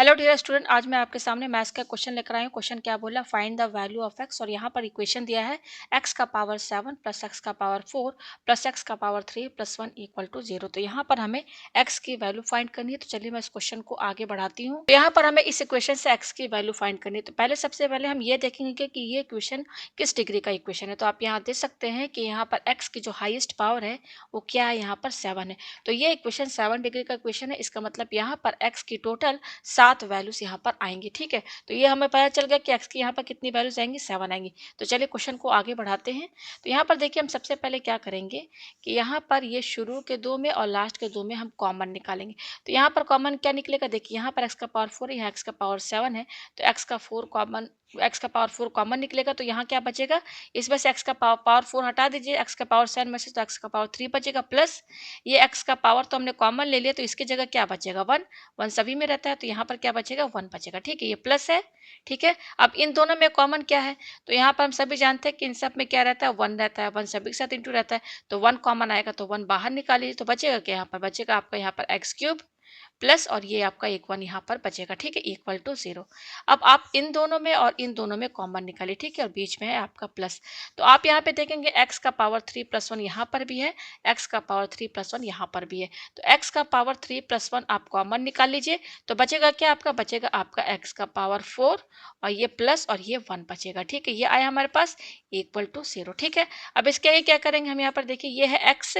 Hello dear student, आज मैं आपके सामने मैथ्स का क्वेश्चन लेकर आई हूँ। क्वेश्चन क्या बोला, find the value of x. और यहाँ पर इक्वेशन दिया है एक्स का पावर 7 प्लस एक्स का पावर 4 प्लस एक्स का पावर 3 प्लस 1 इक्वल टू 0। तो यहाँ पर हमें एक्स की वैल्यू फाइंड करनी है। तो चलिए मैं इस क्वेश्चन को आगे बढ़ाती हूँ। तो यहाँ पर हमें इस इक्वेशन से एक्स की वैल्यू फाइंड करनी है। तो पहले सबसे पहले हम ये देखेंगे कि ये इक्वेशन किस डिग्री का इक्वेशन है। तो आप यहाँ देख सकते हैं कि यहाँ पर एक्स की जो हाईएस्ट पावर है वो क्या है, यहाँ पर 7 है। तो ये इक्वेशन 7 डिग्री का इक्वेशन है। इसका मतलब यहाँ पर एक्स की टोटल 7 वैल्यूज यहाँ पर आएंगी। ठीक है, तो ये हमें पता चल गया कि एक्स की यहाँ पर कितनी वैल्यूज आएंगी, 7 आएंगी। तो चलिए क्वेश्चन को आगे बढ़ाते हैं। तो यहाँ पर देखिए हम सबसे पहले क्या करेंगे कि यहाँ पर ये शुरू के दो में और लास्ट के दो में हम कॉमन निकालेंगे। तो यहाँ पर कॉमन क्या निकलेगा, देखिए यहाँ पर एक्स का पावर 4 है, यहाँ एक्स का पावर 7 है। तो एक्स का पावर 4 कॉमन निकलेगा। तो यहाँ क्या बचेगा, इसमें से एक्स का पावर 4 हटा दीजिए, एक्स का पावर 7 में से, तो एक्स का पावर 3 बचेगा। प्लस ये एक्स का पावर तो हमने कॉमन ले लिया, तो इसकी जगह क्या बचेगा, 1। 1 सभी में रहता है, तो यहाँ पर क्या बचेगा, 1 बचेगा। ठीक है, ये प्लस है। ठीक है, अब इन दोनों में कॉमन क्या है, तो यहाँ पर हम सभी जानते हैं कि इन सब में क्या रहता है, 1 रहता है। 1 सभी के साथ इंटू रहता है, तो 1 कॉमन आएगा, तो 1 बाहर निकालिए। तो बचेगा क्या, यहाँ पर बचेगा आपका यहाँ पर एक्स क्यूब प्लस और ये आपका एक 1 यहाँ पर बचेगा। ठीक है, इक्वल टू 0। अब आप इन दोनों में और इन दोनों में कॉमन निकालिए। ठीक है, और बीच में है आपका प्लस। तो आप यहाँ पे देखेंगे एक्स का पावर 3 प्लस 1 यहाँ पर भी है, एक्स का पावर 3 प्लस 1 यहाँ पर भी है। तो एक्स का पावर 3 प्लस 1 आप कॉमन निकाल लीजिए, तो बचेगा क्या आपका, बचेगा आपका एक्स का पावर 4 और ये प्लस और ये 1 बचेगा। ठीक है, ये आया हमारे पास इक्वल टू 0। ठीक है, अब इसके आगे क्या करेंगे हम, यहाँ पर देखिए ये है एक्स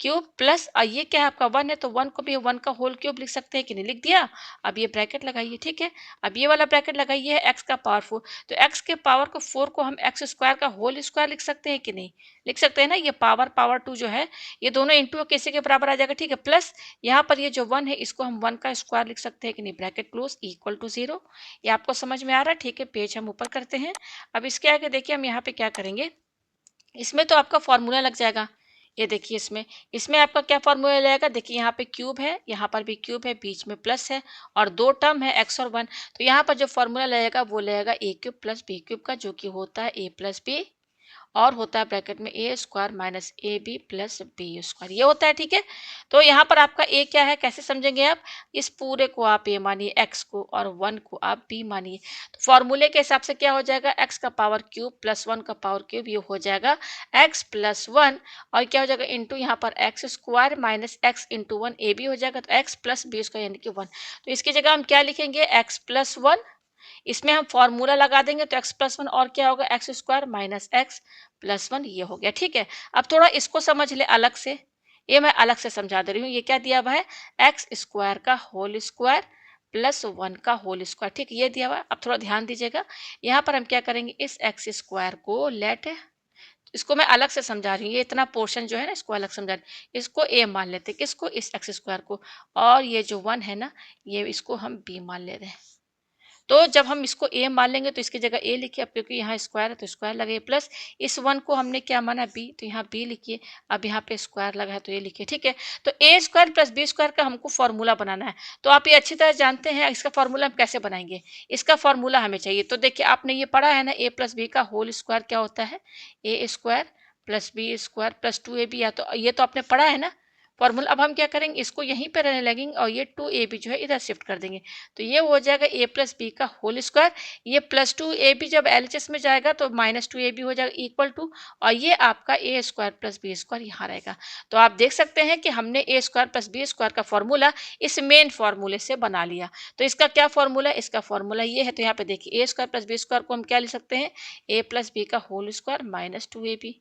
क्यूब प्लस ये क्या है आपका 1 है, तो 1 को भी 1 का होल क्यूब लिख सकते हैं कि नहीं, लिख दिया। अब ये ब्रैकेट लगाइए। ठीक है, अब ये वाला ब्रैकेट लगाइए है एक्स का पावर 4। तो एक्स के पावर को 4 को हम एक्स स्क्वायर का होल स्क्वायर लिख सकते हैं कि नहीं, लिख सकते हैं ना। ये पावर 2 जो है ये दोनों इंटू किसी के बराबर आ जाएगा। ठीक है, प्लस यहाँ पर ये जो 1 है इसको हम 1 का स्क्वायर लिख सकते हैं कि नहीं, ब्रैकेट क्लोज इक्वल टू 0। ये आपको समझ में आ रहा है। ठीक है, पेज हम ऊपर करते हैं। अब इसके आगे देखिए हम यहाँ पे क्या करेंगे, इसमें तो आपका फॉर्मूला लग जाएगा। ये देखिए इसमें इसमें आपका क्या फॉर्मूला लगेगा, देखिए यहाँ पे क्यूब है, यहाँ पर भी क्यूब है, बीच में प्लस है और दो टर्म है एक्स और 1। तो यहाँ पर जो फॉर्मूला लगेगा वो लगेगा ए क्यूब प्लस बी क्यूब का, जो कि होता है ए प्लस बी और होता है ब्रैकेट में A square minus A B plus B square, ये होता है। ठीक है, तो यहाँ पर आपका ए क्या है, कैसे समझेंगे आप, इस पूरे को आप ए मानिए एक्स को और 1 को आप बी मानिए। तो फॉर्मूले के हिसाब से क्या हो जाएगा, एक्स का पावर क्यूब प्लस 1 का पावर क्यूब, ये हो जाएगा एक्स प्लस 1 और क्या हो जाएगा इंटू यहाँ पर x square minus x into 1 A B हो जाएगा, तो एक्स प्लस बी स्क्वायर यानी कि 1। तो इसकी जगह हम क्या लिखेंगे, एक्स प्लस 1, इसमें हम फॉर्मूला लगा देंगे तो एक्स प्लस 1 और क्या होगा, x square minus x plus 1, ये हो गया। ठीक है, अब थोड़ा इसको समझ ले अलग से, ये मैं अलग से समझा दे रही हूँ। ये क्या दिया हुआ है, एक्स स्क्वायर का होल स्क्वायर प्लस 1 का होल स्क्वायर। ठीक, ये दिया हुआ है। अब थोड़ा ध्यान दीजिएगा, यहाँ पर हम क्या करेंगे, इस एक्स स्क्वायर को लेट, इसको मैं अलग से समझा रही हूँ, ये इतना पोर्शन जो है ना इसको अलग समझा रही हूँ। इसको ए मान लेते हैं, किसको, इस एक्स स्क्वायर को, और ये जो 1 है ना ये इसको हम बी मान ले रहे हैं। तो जब हम इसको ए मान लेंगे तो इसकी जगह ए लिखिए, अब क्योंकि यहाँ स्क्वायर है तो स्क्वायर लगे, प्लस इस 1 को हमने क्या माना, बी, तो यहाँ बी लिखिए। अब यहाँ पे स्क्वायर लगा है तो ये लिखिए। ठीक है, तो ए स्क्वायर प्लस बी स्क्वायर का हमको फॉर्मूला बनाना है। तो आप ये अच्छी तरह जानते हैं इसका फॉर्मूला हम कैसे बनाएंगे, इसका फॉर्मूला हमें चाहिए। तो देखिए आपने ये पढ़ा है ना, ए प्लस बी का होल स्क्वायर क्या होता है, A square plus B square plus 2ab, या तो ये तो आपने पढ़ा है ना फॉर्मूला। अब हम क्या करेंगे, इसको यहीं पे रहने लगेंगे और ये 2ab जो है इधर शिफ्ट कर देंगे, तो ये हो जाएगा ए प्लस बी का होल स्क्वायर। ये प्लस 2ab जब एलएचएस में जाएगा तो माइनस 2ab हो जाएगा इक्वल टू, और ये आपका ए स्क्वायर प्लस बी स्क्वायर यहाँ रहेगा। तो आप देख सकते हैं कि हमने ए स्क्वायर प्लस बी स्क्वायर का फॉर्मूला इस मेन फॉर्मूले से बना लिया। तो इसका क्या फॉर्मूला है, इसका फॉर्मूला ये है। तो यहाँ पे देखिए ए स्क्वायर प्लस बी स्क्वायर को हम क्या लिख सकते हैं, ए प्लस बी का होल स्क्वायर माइनस 2ab,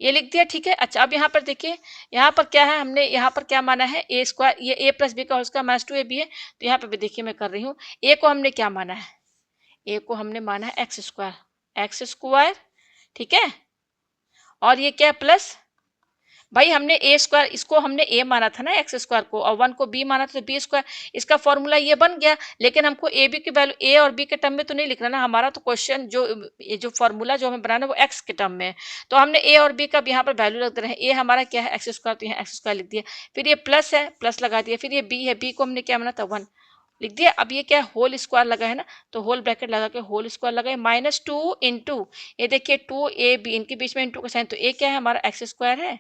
ये लिख दिया। ठीक है, अच्छा अब यहाँ पर देखिए, यहाँ पर क्या है, हमने यहाँ पर क्या माना है, ए स्क्वायर, ये ए प्लस बी का होल स्क्वायर माइनस 2ab है। तो यहाँ पर भी देखिए मैं कर रही हूँ, ए को हमने क्या माना है, ए को हमने माना है एक्स स्क्वायर। ठीक है, और ये क्या प्लस, भाई हमने ए स्क्वायर, इसको हमने ए माना था ना एक्स स्क्वायर को, और 1 को बी माना था तो बी स्क्वायर, इसका फॉर्मूला ये बन गया। लेकिन हमको ए बी की वैल्यू ए और बी के टर्म में तो नहीं लिखना ना, हमारा तो क्वेश्चन जो ये जो फॉर्मूला जो हमें बनाना है वो एक्स के टर्म में है। तो हमने ए और बी का यहाँ पर वैल्यू रख दे रहे हैं, ए हमारा क्या है एक्स स्क्वायर, तो यहाँ एक्स स्क्वायर लिख दिया, फिर ये प्लस है प्लस लगा दिया, फिर ये बी है, बी को हमने क्या माना था 1 लिख दिया। अब ये क्या है, होल स्क्वायर लगा है ना, तो होल ब्रैकेट लगा के होल स्क्वायर लगाए माइनस 2 इंटू, ये देखिए 2ab, इनके बीच में इंटू का साइन, तो ए क्या है हमारा एक्स स्क्वायर है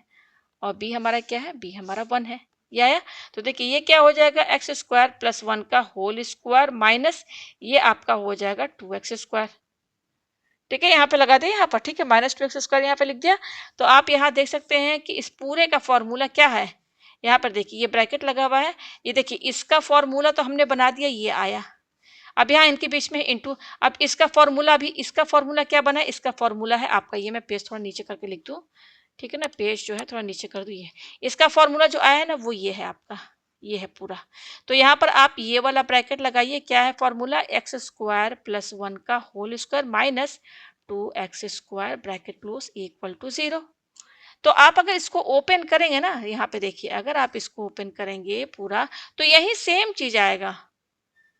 और बी हमारा क्या है, बी हमारा 1 है, ये आया। तो देखिए ये क्या हो जाएगा, एक्स स्क्वायर प्लस 1 का होल स्क्वायर माइनस ये आपका हो जाएगा 2x स्क्वायर। ठीक है, यहाँ पे लगा दें यहाँ पर, ठीक है, माइनस 2x स्क्वायर यहाँ पे लिख दिया। तो आप यहाँ देख सकते हैं कि इस पूरे का फॉर्मूला क्या है। यहाँ पर देखिए ये ब्रैकेट लगा हुआ है, ये देखिए इसका फॉर्मूला तो हमने बना दिया, ये आया। अब यहाँ इनके बीच में इंटू, अब इसका फॉर्मूला भी, इसका फॉर्मूला क्या बना है, इसका फॉर्मूला है आपका, ये मैं पेज थोड़ा नीचे करके लिख दूँ, ठीक है ना, पेज जो है थोड़ा नीचे कर दूँ, ये इसका फॉर्मूला जो आया है ना वो ये है आपका, ये है पूरा। तो यहाँ पर आप ये वाला ब्रैकेट लगाइए, क्या है फॉर्मूला, एक्स स्क्वायर प्लस 1 का whole square minus 2x square bracket close equal to 0। तो आप अगर इसको ओपन करेंगे ना, यहाँ पे देखिए अगर आप इसको ओपन करेंगे पूरा तो यही सेम चीज आएगा।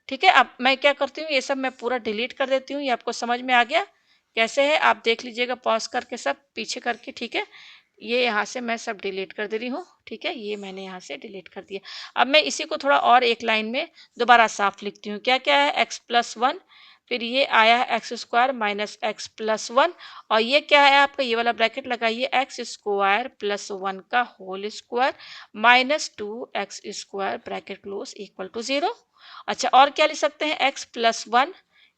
ठीक है, अब मैं क्या करती हूँ, ये सब मैं पूरा डिलीट कर देती हूँ। ये आपको समझ में आ गया कैसे है, आप देख लीजिएगा पॉज करके सब पीछे करके। ठीक है, ये यहाँ से मैं सब डिलीट कर दे रही हूँ। ठीक है, ये मैंने यहाँ से डिलीट कर दिया। अब मैं इसी को थोड़ा और एक लाइन में दोबारा साफ लिखती हूँ। क्या क्या है, एक्स प्लस 1, फिर ये आया है x square minus x plus 1, और ये क्या है आपका, ये वाला ब्रैकेट लगाइए, एक्स स्क्वायर प्लस 1 का whole square minus 2x square bracket close equal to 0। अच्छा, और क्या लिख सकते हैं, x प्लस 1,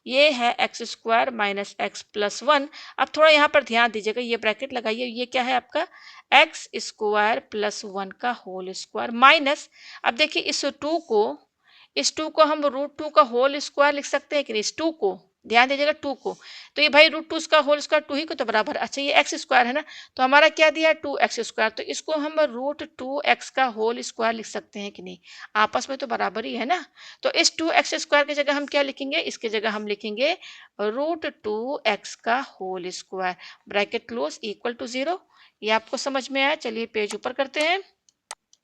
ये है x square minus x plus 1। अब थोड़ा यहाँ पर ध्यान दीजिएगा, ये ब्रैकेट लगाइए, ये क्या है आपका, एक्स स्क्वायर प्लस 1 का होल स्क्वायर माइनस, अब देखिए इस टू को हम रूट 2 का होल स्क्वायर लिख सकते हैं कि नहीं, इस 2 को ध्यान दीजिएगा, 2 को, तो ये भाई रूट 2 का होल स्क्वायर 2 ही को तो बराबर। अच्छा, ये एक्स स्क्वायर है ना, तो हमारा क्या दिया है 2x स्क्वायर, तो इसको हम रूट 2x का होल स्क्वायर लिख सकते हैं कि नहीं, आपस में तो बराबर ही है ना। तो इस 2x स्क्वायर की जगह हम क्या लिखेंगे, इसकी जगह हम लिखेंगे रूट 2x का whole square bracket close equal to 0। ये आपको समझ में आया। चलिए पेज ऊपर करते हैं,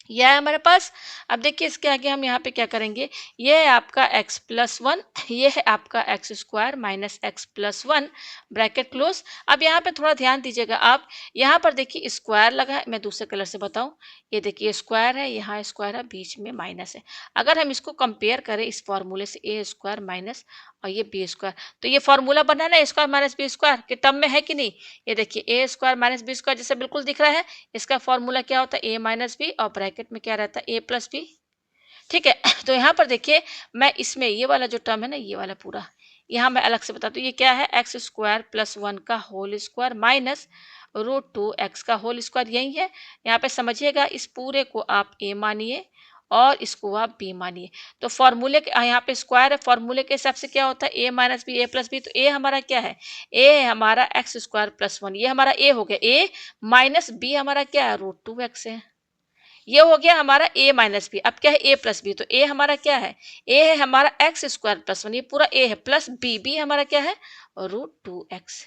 यह है हमारे पास। अब देखिए इसके आगे हम यहाँ पे क्या करेंगे, ये है आपका x प्लस 1, ये है आपका x square minus x plus 1 bracket close. अब यहाँ पे थोड़ा ध्यान दीजिएगा आप, यहाँ पर देखिए स्क्वायर लगा है, मैं दूसरे कलर से बताऊँ, ये देखिए स्क्वायर है, यहाँ स्क्वायर है, बीच में माइनस है। अगर हम इसको कंपेयर करें इस फॉर्मूले से, ए स्क्वायर माइनस और ये बी स्क्वायर, तो ये फॉर्मूला बना ना स्क्वायर माइनस बी स्क्वायर के टर्म में है कि नहीं। ये देखिए ए स्क्वायर माइनस बी स्क्वायर जैसे बिल्कुल दिख रहा है, इसका फॉर्मूला क्या होता है, ए माइनस बी और ब्रैकेट में क्या रहता है, ए प्लस बी। ठीक है, तो यहाँ पर देखिए मैं इसमें ये वाला जो टर्म है ना, ये वाला पूरा यहाँ मैं अलग से बताती हूँ, ये क्या है, एक्स स्क्वायर प्लस 1 का whole square minus root 2x का होल स्क्वायर, यही है। यहाँ पे समझिएगा, इस पूरे को आप ए मानिए और इसको आप बी मानिए। तो फॉर्मूले के यहाँ पे स्क्वायर है, फॉर्मूले के हिसाब से क्या होता है, ए माइनस बी ए प्लस बी, तो ए हमारा क्या है, ए है हमारा एक्स स्क्वायर प्लस 1, ये हमारा ए हो गया, ए माइनस बी हमारा क्या है, रूट 2x है। ये हो गया हमारा a माइनस बी। अब क्या है, a प्लस बी, तो a हमारा क्या है, a है हमारा एक्स स्क्वायर प्लस 1, ये पूरा a है, प्लस बी हमारा क्या है, रूट 2x।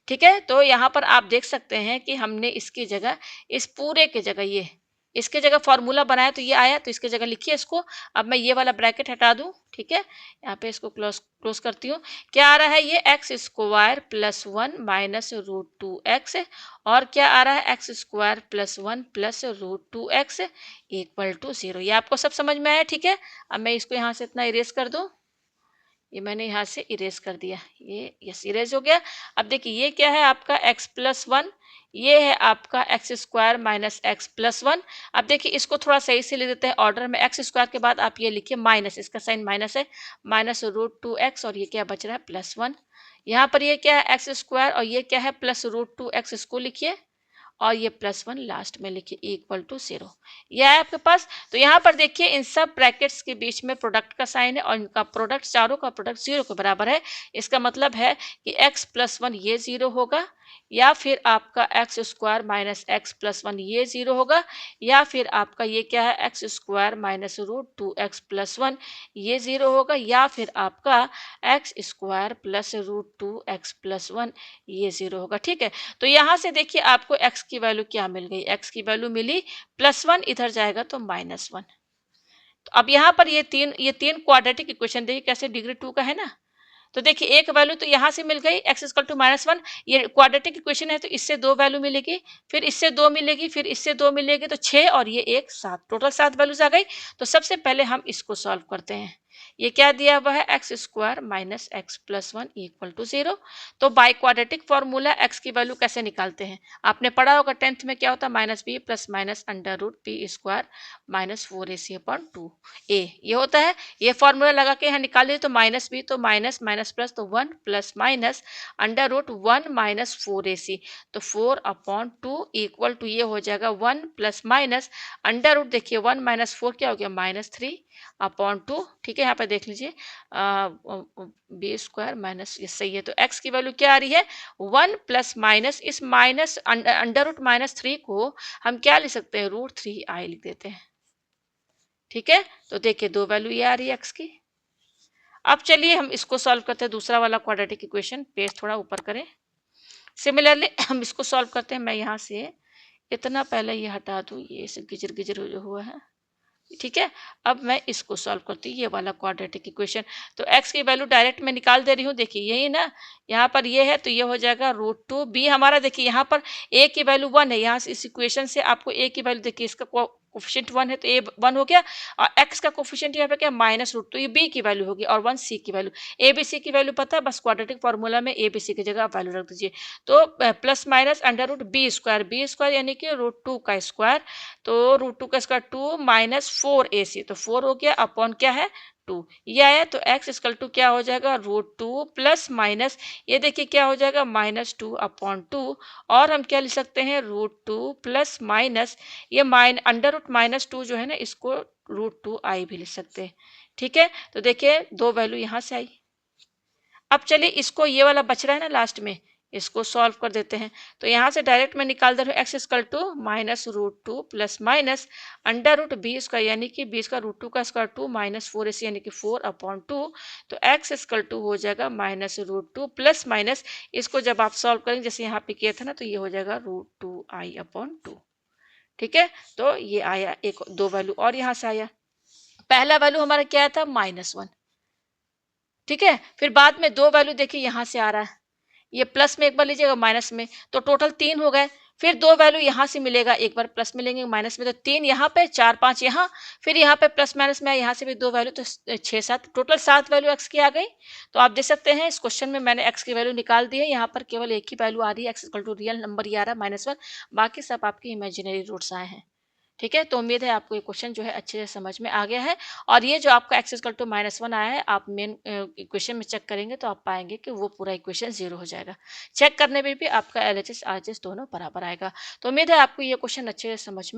ठीक है, तो यहाँ पर आप देख सकते हैं कि हमने इसकी जगह, इस पूरे के जगह ये इसके जगह फॉर्मूला बनाया तो ये आया, तो इसके जगह लिखिए इसको। अब मैं ये वाला ब्रैकेट हटा दूं, ठीक है, यहाँ पे इसको क्लोज करती हूँ। क्या आ रहा है, ये x square plus 1 minus root 2x, और क्या आ रहा है, x square plus 1 plus root 2x equal to 0। ये आपको सब समझ में आया। ठीक है, अब मैं इसको यहाँ से इतना इरेज कर दूं, ये मैंने यहाँ से इरेज कर दिया, ये यस इरेज हो गया। अब देखिए ये क्या है आपका x प्लस 1, ये है आपका x square minus x plus 1। अब देखिए इसको थोड़ा सही से ले देते हैं ऑर्डर में, एक्स स्क्वायर के बाद आप ये लिखिए माइनस, इसका साइन माइनस है, माइनस रूट 2x, और ये क्या बच रहा है प्लस 1। यहाँ पर ये क्या है एक्स स्क्वायर और ये क्या है प्लस रूट 2x, इसको लिखिए और ये प्लस 1 लास्ट में लिखिए इक्वल टू 0। यह है आपके पास। तो यहाँ पर देखिए इन सब ब्रैकेट्स के बीच में प्रोडक्ट का साइन है और इनका प्रोडक्ट, चारों का प्रोडक्ट 0 के बराबर है। इसका मतलब है कि x प्लस 1 ये 0 होगा, या फिर आपका x square minus x plus 1 ये 0 होगा, या फिर आपका ये क्या है x square minus root 2x plus 1 ये 0 होगा, या फिर आपका x square plus root 2x plus 1 ये 0 होगा। ठीक है, तो यहाँ से देखिए आपको x की वैल्यू क्या मिल गई, x की वैल्यू मिली प्लस 1, इधर जाएगा तो माइनस 1। तो अब यहाँ पर ये तीन क्वाड्रेटिक इक्वेशन देखिए कैसे डिग्री 2 का है ना। तो देखिए एक वैल्यू तो यहाँ से मिल गई x इक्वल टू -1, ये क्वाड्रेटिक इक्वेशन है तो इससे 2 वैल्यू मिलेगी, फिर इससे 2 मिलेगी, फिर इससे 2 मिलेगी, तो 6 और ये 1 7, टोटल 7 वैल्यूज आ गई। तो सबसे पहले हम इसको सॉल्व करते हैं। ये क्या दिया हुआ है, x square minus x plus 1 equal to 0। तो बाय क्वाड्रेटिक फॉर्मूला एक्स की वैल्यू कैसे निकालते हैं, आपने पढ़ा होगा 10th में, क्या होता है, minus B plus minus under root P square minus 4ac upon 2a, ये होता है। ये फॉर्मूला लगा के यहाँ निकाल दिए, तो माइनस बी तो माइनस माइनस प्लस तो 1 plus minus under root 1 minus 4ac, तो 4 अपॉन 2 इक्वल टू ये हो जाएगा 1 प्लस माइनस अंडर रूट, देखिए 1 माइनस 4 क्या हो गया, माइनस 3 अपॉन 2। ठीक है, यहाँ पे देख लीजिए बी स्क्वायर माइनस, ये सही है। तो एक्स की वैल्यू क्या आ रही है, 1 प्लस माइनस, इस माइनस अंडर रूट माइनस 3 को हम क्या लिख सकते हैं, रूट 3i लिख देते हैं। ठीक है, तो देखिए दो वैल्यू ये आ रही है एक्स की। अब चलिए हम इसको सॉल्व करते हैं, दूसरा वाला क्वाड्रेटिक इक्वेशन, पेज थोड़ा ऊपर करें। सिमिलरली हम इसको सॉल्व करते हैं, मैं यहाँ से इतना पहले ये हटा दूँ, ये इसे गिजर गिजर जो हुआ है। ठीक है, अब मैं इसको सॉल्व करती हूँ, ये वाला क्वाड्रेटिक इक्वेशन। तो x की वैल्यू डायरेक्ट मैं निकाल दे रही हूँ, देखिए यही ना, यहाँ पर ये है तो ये हो जाएगा रूट 2 b हमारा, देखिए यहाँ पर a की वैल्यू 1 है, यहाँ से इस इक्वेशन से आपको a की वैल्यू, देखिए इसका कोफिशिएंट 1 है तो a 1 हो गया, और x का कोफिशिएंट यहाँ पे क्या, माइनस रूट, तो ये b की वैल्यू होगी, और 1 c की वैल्यू। a b c की वैल्यू पता है, बस क्वाड्रेटिक फॉर्मूला में a b c की जगह आप वैल्यू रख दीजिए। तो plus minus under root B square यानी कि रूट 2 का स्क्वायर, तो रूट 2 का स्क्वायर 2 माइनस 4ac, तो 4 हो गया अपॉन क्या है 2, ये आया। तो x इक्वल टू क्या हो जाएगा, रूट 2 प्लस माइनस, ये देखिए क्या हो जाएगा, माइनस 2 अपॉन 2, और हम क्या लिख सकते हैं, रूट 2 प्लस माइनस, ये अंडर रूट माइनस 2 जो है ना, इसको रूट 2i भी लिख सकते हैं। ठीक है, तो देखिए दो वैल्यू यहाँ से आई। अब चलिए इसको, ये वाला बच रहा है ना लास्ट में, इसको सॉल्व कर देते हैं। तो यहाँ से डायरेक्ट मैं निकाल दे रहा हूँ, x equal to minus root 2 plus minus under root B square यानी कि बी का रूट 2 का स्क्वायर 2 माइनस 4ac यानी कि 4 अपॉन 2, तो एक्स इक्वल टू हो जाएगा माइनस रूट 2 प्लस माइनस, इसको जब आप सॉल्व करेंगे जैसे यहाँ पे किया था ना, तो ये हो जाएगा रूट 2i अपॉन 2। ठीक है, तो ये आया, एक दो वैल्यू और यहाँ से आया। पहला वैल्यू हमारा क्या था, -1। ठीक है, फिर बाद में दो वैल्यू देखिए यहाँ से आ रहा है, ये प्लस में एक बार लीजिएगा, माइनस में, तो टोटल 3 हो गए। फिर दो वैल्यू यहाँ से मिलेगा, एक बार प्लस में लेंगे माइनस में, तो 3 यहाँ पे, 4 5 यहाँ, फिर यहाँ पे प्लस माइनस में यहाँ से भी दो वैल्यू, तो 6 7, टोटल 7 वैल्यू एक्स की आ गई। तो आप देख सकते हैं इस क्वेश्चन में मैंने एक्स की वैल्यू निकाल दी है, यहाँ पर केवल एक ही वैल्यू आ रही है, X equal to real number ही आ रहा है -1, बाकी सब आपकी इमेजिनरी रूट्स आए हैं। ठीक है, तो उम्मीद है आपको ये क्वेश्चन जो है अच्छे से समझ में आ गया है। और ये जो आपका एक्स इक्वल टू -1 आया है, आप मेन इक्वेशन में चेक करेंगे तो आप पाएंगे कि वो पूरा इक्वेशन 0 हो जाएगा। चेक करने में भी आपका एलएचएस आरएचएस दोनों बराबर आएगा। तो उम्मीद है आपको ये क्वेश्चन अच्छे से समझ में